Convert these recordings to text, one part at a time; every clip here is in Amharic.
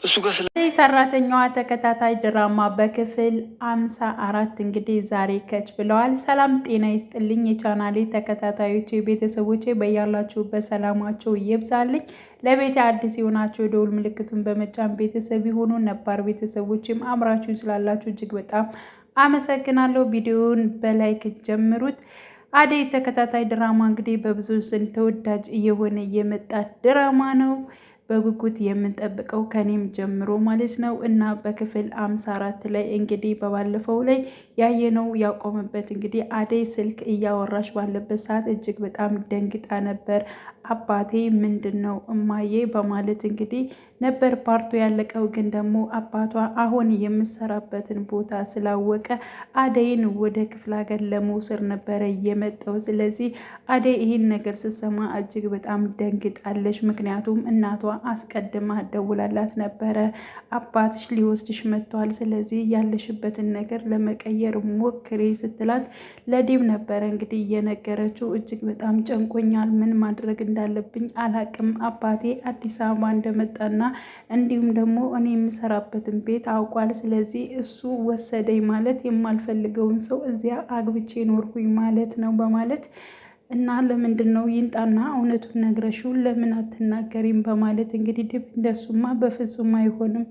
እሱ ጋር ሰራተኛዋ ተከታታይ ድራማ በክፍል 54 እንግዲህ ዛሬ ከች ብለዋል። ሰላም ጤና ይስጥልኝ የቻናሌ ተከታታዮች ቤተሰቦቼ በያላችሁበት ሰላማቸው ይብዛልኝ። ለቤት አዲስ የሆናችሁ የደውል ምልክቱን በመጫን ቤተሰብ የሆኑ ነባር ቤተሰቦችም አብራችሁን ስላላችሁ እጅግ በጣም አመሰግናለሁ። ቪዲዮውን በላይክ ጀምሩት። አደይ ተከታታይ ድራማ እንግዲህ በብዙ ዘንድ ተወዳጅ እየሆነ የመጣ ድራማ ነው። በጉጉት የምንጠብቀው ከኔም ጀምሮ ማለት ነው። እና በክፍል 54 ላይ እንግዲህ በባለፈው ላይ ያየነው ያቆመበት እንግዲህ አደይ ስልክ እያወራች ባለበት ሰዓት እጅግ በጣም ደንግጣ ነበር። አባቴ ምንድን ነው እማዬ በማለት እንግዲህ ነበር ፓርቱ ያለቀው። ግን ደግሞ አባቷ አሁን የምሰራበትን ቦታ ስላወቀ አደይን ወደ ክፍለ ሀገር ለመውሰድ ነበረ የመጣው። ስለዚህ አደይ ይህን ነገር ስትሰማ እጅግ በጣም ደንግጣለች። ምክንያቱም እናቷ አስቀድማ ደውላላት ነበረ አባትሽ ሊወስድሽ መጥቷል፣ ስለዚህ ያለሽበትን ነገር ለመቀየር ሞክሬ ስትላት ለዲብ ነበረ እንግዲህ እየነገረችው። እጅግ በጣም ጨንቆኛል፣ ምን ማድረግ እንዳለብኝ አላቅም። አባቴ አዲስ አበባ እንደመጣና እንዲሁም ደግሞ እኔ የምሰራበትን ቤት አውቋል። ስለዚህ እሱ ወሰደኝ ማለት የማልፈልገውን ሰው እዚያ አግብቼ ኖርኩኝ ማለት ነው በማለት እና ለምንድን ነው ይንጣና እውነቱን ነግረሽው ለምን አትናገሪም በማለት እንግዲህ ድብ እንደሱማ በፍጹም አይሆንም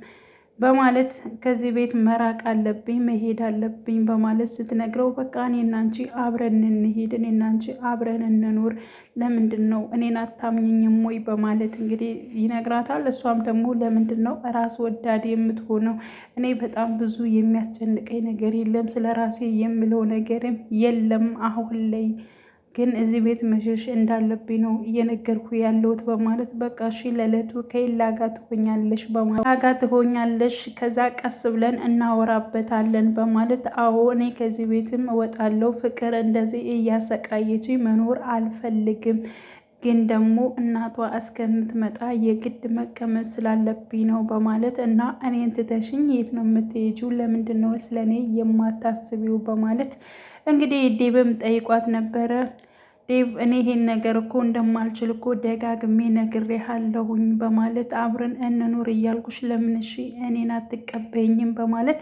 በማለት ከዚህ ቤት መራቅ አለብኝ መሄድ አለብኝ በማለት ስትነግረው በቃ እኔና አንቺ አብረን እንሄድ፣ እኔና አንቺ አብረን እንኖር፣ ለምንድን ነው እኔን አታምኝኝም ወይ በማለት እንግዲህ ይነግራታል። እሷም ደግሞ ለምንድን ነው ራስ ወዳድ የምትሆነው? እኔ በጣም ብዙ የሚያስጨንቀኝ ነገር የለም፣ ስለ ራሴ የምለው ነገርም የለም አሁን ላይ ግን እዚህ ቤት መሸሽ እንዳለብኝ ነው እየነገርኩ ያለሁት በማለት በቃ እሺ ለዕለቱ ከኤላ ጋር ትሆኛለሽ ትሆኛለሽ፣ ከዛ ቀስ ብለን እናወራበታለን በማለት አዎ እኔ ከዚህ ቤትም እወጣለሁ፣ ፍቅር እንደዚህ እያሰቃየች መኖር አልፈልግም፣ ግን ደግሞ እናቷ እስከምትመጣ የግድ መቀመጥ ስላለብኝ ነው በማለት እና እኔን ትተሽኝ የት ነው የምትሄጂው? ለምንድን ነው ስለኔ የማታስቢው? በማለት እንግዲህ ዴብም ጠይቋት ነበረ። ዴብ እኔ ይሄን ነገር እኮ እንደማልችል እኮ ደጋግሜ ነግሬሃለሁኝ በማለት አብረን እንኑር እያልኩሽ ለምን እሺ እኔን አትቀበይኝም? በማለት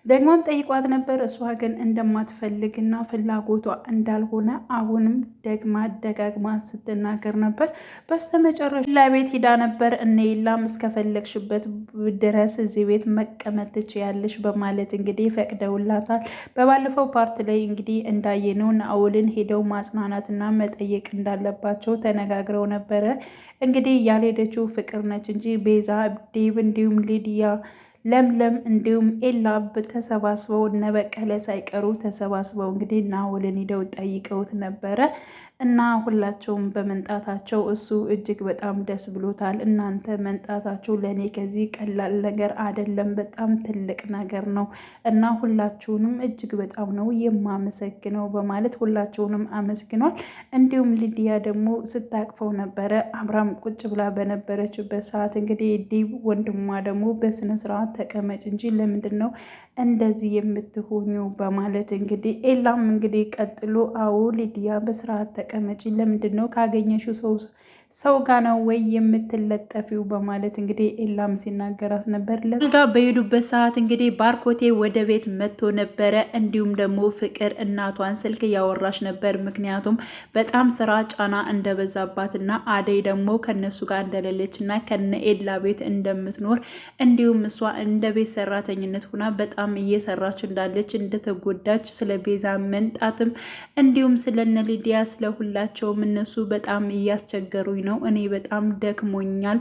ደግሞም ጠይቋት ነበር። እሷ ግን እንደማትፈልግና ፍላጎቷ እንዳልሆነ አሁንም ደግማ ደጋግማ ስትናገር ነበር። በስተመጨረሻ ለቤት ሂዳ ነበር። እነ የላም እስከፈለግሽበት ድረስ እዚህ ቤት መቀመጥ ትችያለሽ በማለት እንግዲህ ፈቅደውላታል። በባለፈው ፓርት ላይ እንግዲህ እንዳየነው ናኦልን ሄደው ማጽናናትና መጠየቅ እንዳለባቸው ተነጋግረው ነበረ። እንግዲህ ያልሄደችው ፍቅር ነች እንጂ ቤዛ፣ ዴብ እንዲሁም ሊዲያ፣ ለምለም እንዲሁም ኤላ ተሰባስበው እነ በቀለ ሳይቀሩ ተሰባስበው እንግዲህ ናኦልን ሄደው ጠይቀውት ነበረ እና ሁላቸውም በመምጣታቸው እሱ እጅግ በጣም ደስ ብሎታል። እናንተ መምጣታችሁ ለእኔ ከዚህ ቀላል ነገር አይደለም፣ በጣም ትልቅ ነገር ነው እና ሁላችሁንም እጅግ በጣም ነው የማመሰግነው በማለት ሁላቸውንም አመስግኗል። እንዲሁም ሊዲያ ደግሞ ስታቅፈው ነበረ። አብራም ቁጭ ብላ በነበረችበት ሰዓት እንግዲህ ዲብ ወንድሟ ደግሞ በስነስርዓት ተቀመጭ እንጂ ለምንድን ነው እንደዚህ የምትሆኙ? በማለት እንግዲህ ኤላም እንግዲህ ቀጥሎ አዎ ሊዲያ በስርዓት ተቀመጪ፣ ለምንድን ነው ካገኘሽው ሰው ጋር ነው ወይ የምትለጠፊው? በማለት እንግዲህ ኤላም ሲናገራት ነበር። ለጋ በሄዱበት ሰዓት እንግዲህ ባርኮቴ ወደ ቤት መጥቶ ነበረ። እንዲሁም ደግሞ ፍቅር እናቷን ስልክ እያወራች ነበር። ምክንያቱም በጣም ስራ ጫና እንደበዛባትና አደይ ደግሞ ከነሱ ጋር እንደሌለችና ከነ ኤላ ቤት እንደምትኖር እንዲሁም እሷ እንደ ቤት ሰራተኝነት ሆና በጣም እየሰራች እንዳለች እንደተጎዳች ስለ ቤዛ መንጣትም እንዲሁም ስለነ ሊዲያ ስለሁላቸውም እነሱ በጣም እያስቸገሩኝ ነው፣ እኔ በጣም ደክሞኛል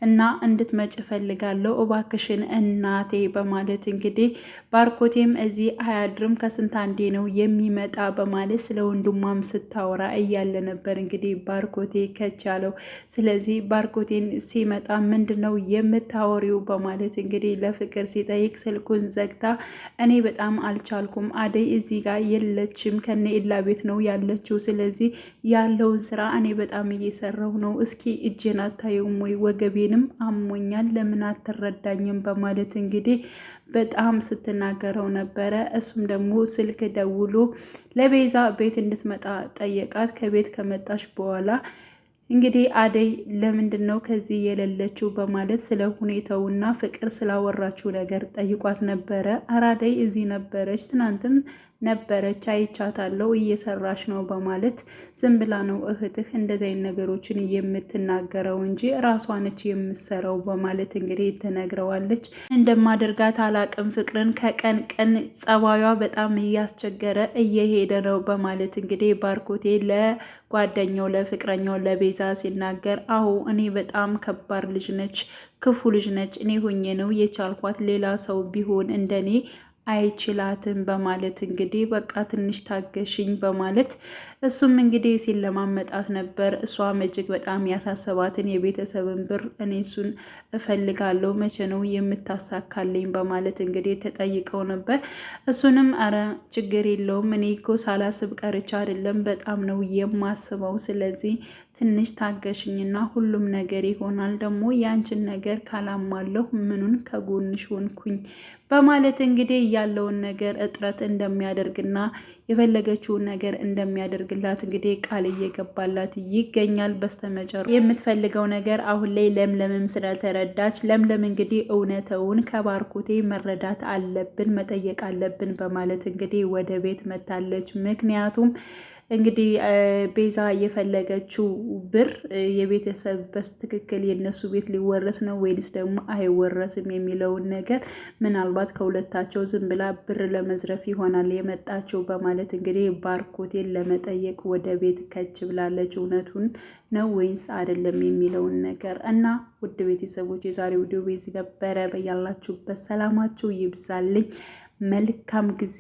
እና እንድትመጭ ፈልጋለሁ እባክሽን እናቴ በማለት እንግዲህ ባርኮቴም እዚህ አያድርም ከስንት አንዴ ነው የሚመጣ በማለት ስለ ወንድሟም ስታወራ እያለ ነበር እንግዲህ ባርኮቴ ከቻለው። ስለዚህ ባርኮቴን ሲመጣ ምንድን ነው የምታወሪው? በማለት እንግዲህ ለፍቅር ሲጠይቅ ስልኩን ዘግታ እኔ በጣም አልቻልኩም፣ አደይ እዚህ ጋር የለችም ከነ ኤላ ቤት ነው ያለችው፣ ስለዚህ ያለውን ስራ እኔ በጣም እየሰራሁ ነው፣ እስኪ እጄን አታየውም ወይ? ወገቤንም አሞኛል፣ ለምን አትረዳኝም? በማለት እንግዲህ በጣም ስትናገረው ነበረ። እሱም ደግሞ ስልክ ደውሎ ለቤዛ ቤት እንድትመጣ ጠየቃት። ከቤት ከመጣች በኋላ እንግዲህ አደይ ለምንድነው ከዚህ የሌለችው በማለት ስለ ሁኔታውና ፍቅር ስላወራችው ነገር ጠይቋት ነበረ። አደይ እዚህ ነበረች፣ ትናንትም ነበረች፣ አይቻታለሁ፣ እየሰራች ነው በማለት ዝም ብላ ነው እህትህ እንደዚህ አይነት ነገሮችን የምትናገረው እንጂ ራሷ ነች የምትሰራው በማለት እንግዲህ ትነግረዋለች። እንደማደርጋት አላቅም፣ ፍቅርን ከቀን ቀን ጸባዩዋ በጣም እያስቸገረ እየሄደ ነው በማለት እንግዲህ ባርኮቴ ጓደኛው ለፍቅረኛው ለቤዛ ሲናገር፣ አዎ እኔ በጣም ከባድ ልጅ ነች፣ ክፉ ልጅ ነች፣ እኔ ሆኜ ነው የቻልኳት፣ ሌላ ሰው ቢሆን እንደኔ አይችላትም በማለት እንግዲህ በቃ ትንሽ ታገሽኝ በማለት እሱም እንግዲህ ሲለማመጣት ነበር። እሷም እጅግ በጣም ያሳሰባትን የቤተሰብን ብር እኔ እሱን እፈልጋለሁ መቼ ነው የምታሳካልኝ በማለት እንግዲህ ተጠይቀው ነበር። እሱንም አረ ችግር የለውም እኔ እኮ ሳላስብ ቀርቻ አይደለም በጣም ነው የማስበው፣ ስለዚህ ትንሽ ታገሽኝና ሁሉም ነገር ይሆናል፣ ደግሞ ያንቺን ነገር ካላማለሁ ምኑን ከጎንሽ ሆንኩኝ በማለት እንግዲህ ያለውን ነገር እጥረት እንደሚያደርግና የፈለገችውን ነገር እንደሚያደርግላት እንግዲህ ቃል እየገባላት ይገኛል። በስተመጨረሻ የምትፈልገው ነገር አሁን ላይ ለምለምም ስለተረዳች ለምለም እንግዲህ እውነታውን ከባርኮቴ መረዳት አለብን መጠየቅ አለብን በማለት እንግዲህ ወደ ቤት መታለች። ምክንያቱም እንግዲህ ቤዛ የፈለገችው ብር የቤተሰብ በትክክል የነሱ ቤት ሊወረስ ነው ወይስ ደግሞ አይወረስም የሚለውን ነገር ምናልባት ከሁለታቸው ዝም ብላ ብር ለመዝረፍ ይሆናል የመጣቸው በማለት እንግዲህ ባርኮቴን ለመጠየቅ ወደ ቤት ከች ብላለች። እውነቱን ነው ወይስ አይደለም የሚለውን ነገር እና ውድ ቤተሰቦች የዛሬው ቪዲዮ ቤዝ ነበረ። በያላችሁበት ሰላማችሁ ይብዛልኝ። መልካም ጊዜ